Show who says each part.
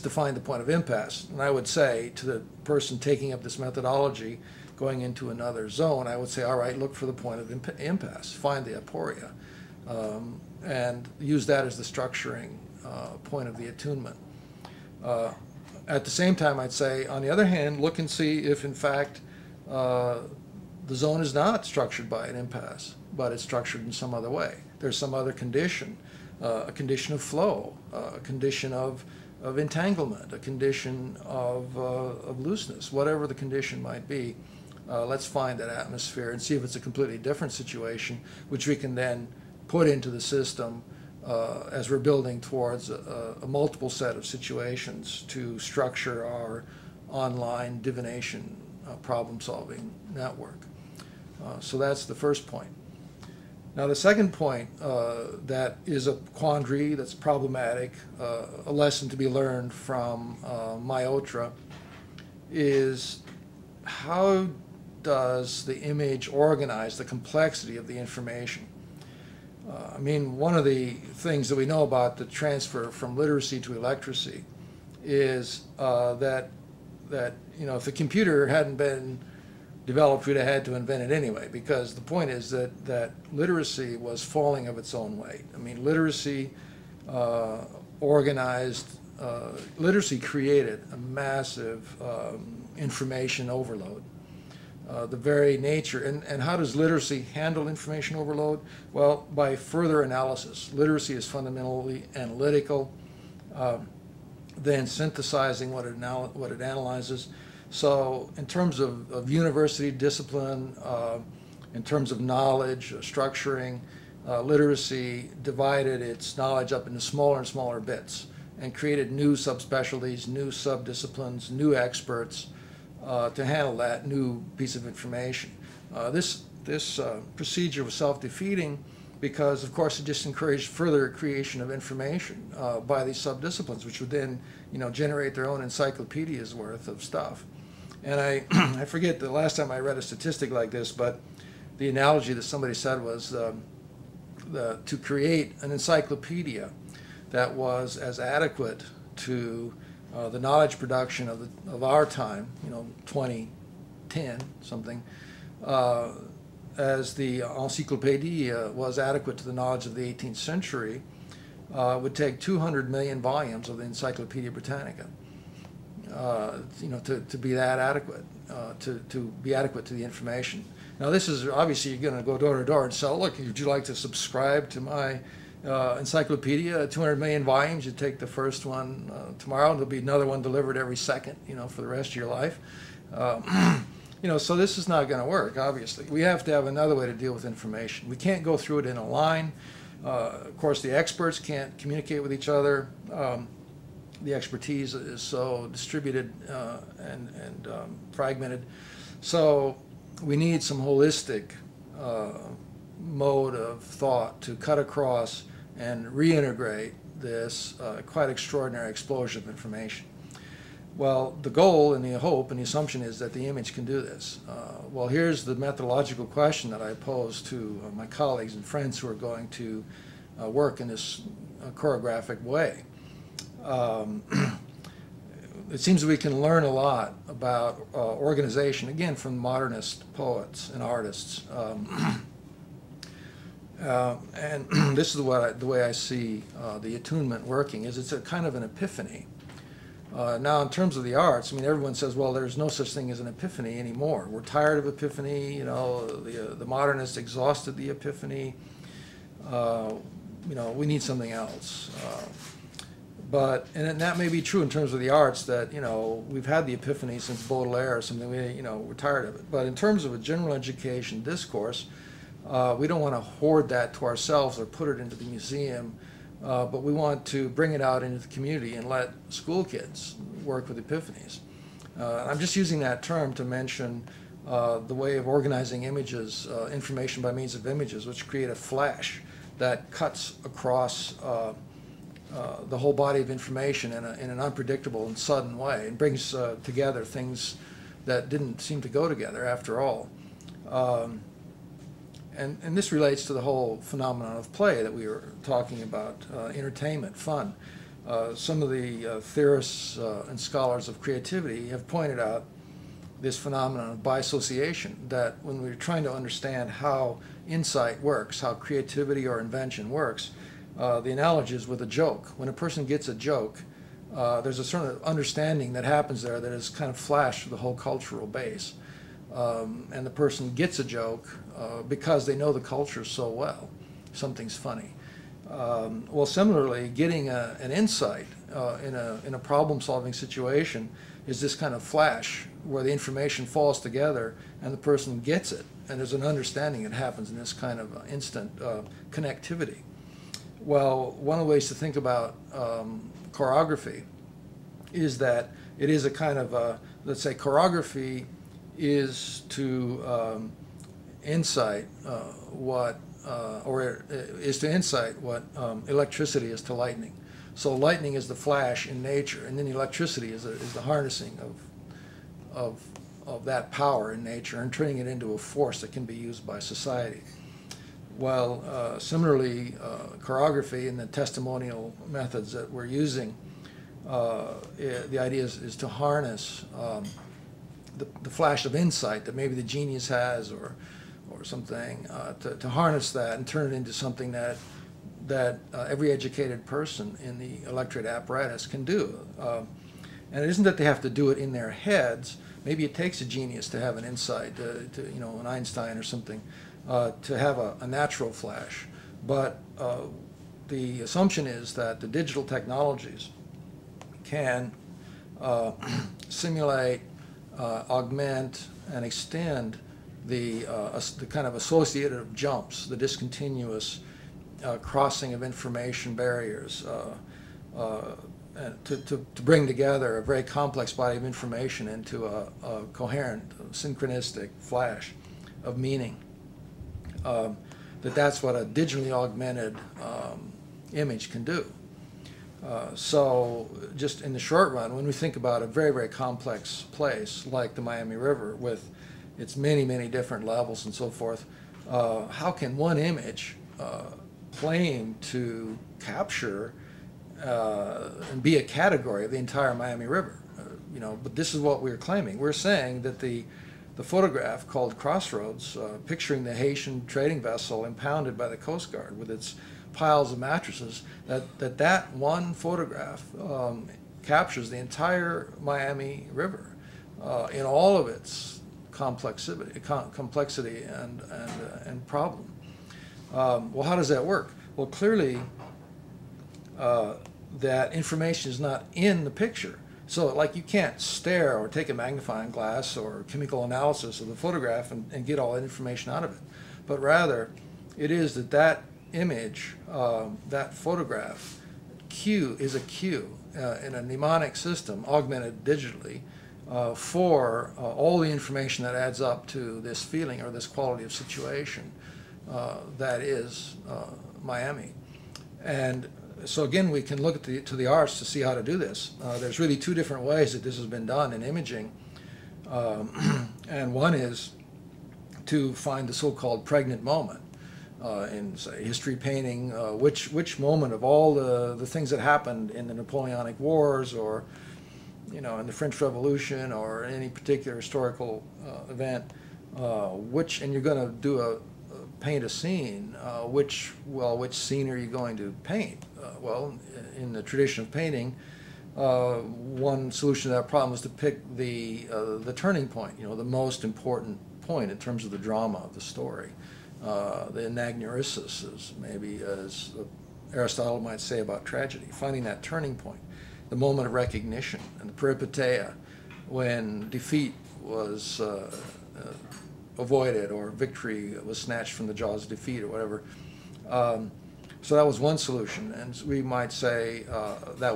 Speaker 1: to find the point of impasse. And I would say to the person taking up this methodology, going into another zone, I would say, all right, look for the point of impasse, find the aporia, and use that as the structuring point of the attunement. At the same time, I'd say, on the other hand, look and see if, in fact, the zone is not structured by an impasse, but it's structured in some other way. There's some other condition, a condition of flow, a condition of entanglement, a condition of looseness, whatever the condition might be. Let's find that atmosphere and see if it's a completely different situation, which we can then put into the system as we're building towards a multiple set of situations to structure our online divination problem-solving network. So that's the first point. Now the second point that is a quandary, that's problematic, a lesson to be learned from Myotra, is how does the image organize the complexity of the information? I mean, one of the things that we know about the transfer from literacy to electracy is that if the computer hadn't been developed, we'd have had to invent it anyway, because the point is that literacy was falling of its own weight. I mean, literacy literacy created a massive information overload. The very nature, and how does literacy handle information overload? Well, by further analysis. Literacy is fundamentally analytical, then synthesizing what it analyzes. So in terms of university discipline, in terms of knowledge, structuring, literacy divided its knowledge up into smaller and smaller bits and created new subspecialties, new subdisciplines, new experts to handle that new piece of information. This procedure was self-defeating because, of course, it just encouraged further creation of information by these subdisciplines, which would then, generate their own encyclopedias worth of stuff. And I forget the last time I read a statistic like this, but the analogy that somebody said was to create an encyclopedia that was as adequate to the knowledge production of our time, 2010 something, as the encyclopedia was adequate to the knowledge of the 18th century, would take 200 million volumes of the Encyclopedia Britannica, to be that adequate, to be adequate to the information. Now, this is obviously you're going to go door to door and sell. Look, would you like to subscribe to my encyclopedia, 200 million volumes? You take the first one tomorrow, and there'll be another one delivered every second, for the rest of your life. So this is not going to work, obviously. We have to have another way to deal with information. We can't go through it in a line. Of course, the experts can't communicate with each other. The expertise is so distributed and fragmented. So we need some holistic mode of thought to cut across and reintegrate this quite extraordinary explosion of information. Well, the goal and the hope and the assumption is that the image can do this. Well, here's the methodological question that I pose to my colleagues and friends who are going to work in this choreographic way. It seems that we can learn a lot about organization, again, from modernist poets and artists. And this is the way I see the attunement working, is it's a kind of an epiphany. Now, in terms of the arts, everyone says, well, there's no such thing as an epiphany anymore. We're tired of epiphany. The modernists exhausted the epiphany. We need something else. And that may be true in terms of the arts, that we've had the epiphany since Baudelaire or something. We're tired of it. But in terms of a general education discourse, we don't want to hoard that to ourselves or put it into the museum. But we want to bring it out into the community and let school kids work with epiphanies. I'm just using that term to mention the way of organizing images, information by means of images, which create a flash that cuts across the whole body of information in an unpredictable and sudden way, and brings together things that didn't seem to go together after all. And this relates to the whole phenomenon of play that we were talking about, entertainment, fun. Some of the theorists and scholars of creativity have pointed out this phenomenon of biassociation, that when we're trying to understand how insight works, how creativity or invention works, the analogy is with a joke. When a person gets a joke, there's a sort of understanding that happens there that is kind of flashed to the whole cultural base. And the person gets a joke because they know the culture so well. Something's funny. Well, similarly, getting an insight in a problem-solving situation is this kind of flash where the information falls together and the person gets it, and there's an understanding that happens in this kind of instant connectivity. Well, one of the ways to think about choreography is that it is a kind of, let's say, choreography is to insight what electricity is to lightning. So lightning is the flash in nature, and then electricity is the harnessing of that power in nature and turning it into a force that can be used by society. Well, similarly, choreography and the testimonial methods that we're using, the idea is to harness the flash of insight that maybe the genius has or something, to harness that and turn it into something that every educated person in the electorate apparatus can do. And it isn't that they have to do it in their heads. Maybe it takes a genius to have an insight, an Einstein or something, to have a natural flash. But the assumption is that the digital technologies can simulate, augment, and extend the kind of associative jumps, the discontinuous crossing of information barriers, and to bring together a very complex body of information into a coherent, synchronistic flash of meaning. That's what a digitally augmented image can do. So just in the short run, when we think about a very, very complex place like the Miami River with its many, many different levels and so forth, how can one image claim to capture and be a category of the entire Miami River? But this is what we're claiming. We're saying that the photograph called Crossroads, picturing the Haitian trading vessel impounded by the Coast Guard with its piles of mattresses, that one photograph captures the entire Miami River in all of its complexity and problem. Well, how does that work? Well, clearly that information is not in the picture. So like you can't stare or take a magnifying glass or chemical analysis of the photograph and get all that information out of it. But rather, it is that image, that photograph, is a cue in a mnemonic system, augmented digitally, for all the information that adds up to this feeling or this quality of situation that is Miami. And so again, we can look to the arts to see how to do this. There's really two different ways that this has been done in imaging. And one is to find the so-called pregnant moment. In, say, history painting, which moment of all the things that happened in the Napoleonic Wars or in the French Revolution or any particular historical event, and you're going to paint a scene, which scene are you going to paint? Well, in the tradition of painting, one solution to that problem is to pick the turning point, the most important point in terms of the drama of the story. The anagnorisis is maybe, as Aristotle might say about tragedy, finding that turning point, the moment of recognition, and the peripeteia, when defeat was avoided or victory was snatched from the jaws of defeat or whatever. So that was one solution, and we might say that